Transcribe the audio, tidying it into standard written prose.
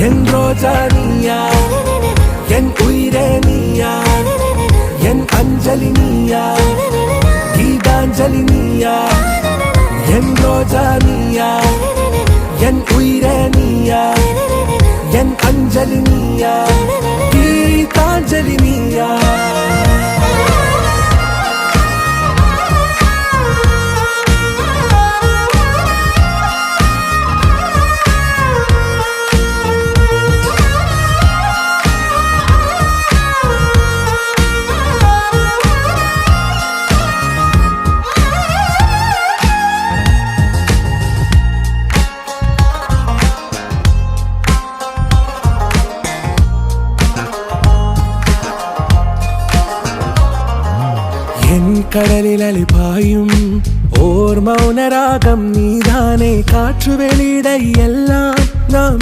என் ரோஜா நீயா, என் உயிரே நீயா, என் அஞ்சலி நீயா, கீதாஞ்சலி நீயா. என் ரோஜா நீயா, என் உயிரே நீயா, என் அஞ்சலி நீயா, கீதாஞ்சலி நீயா. என் கடலில் அலிபாயும் ஓர் மௌன ராகம் நீதானே. காற்று வெளியிட எல்லாம் நாம்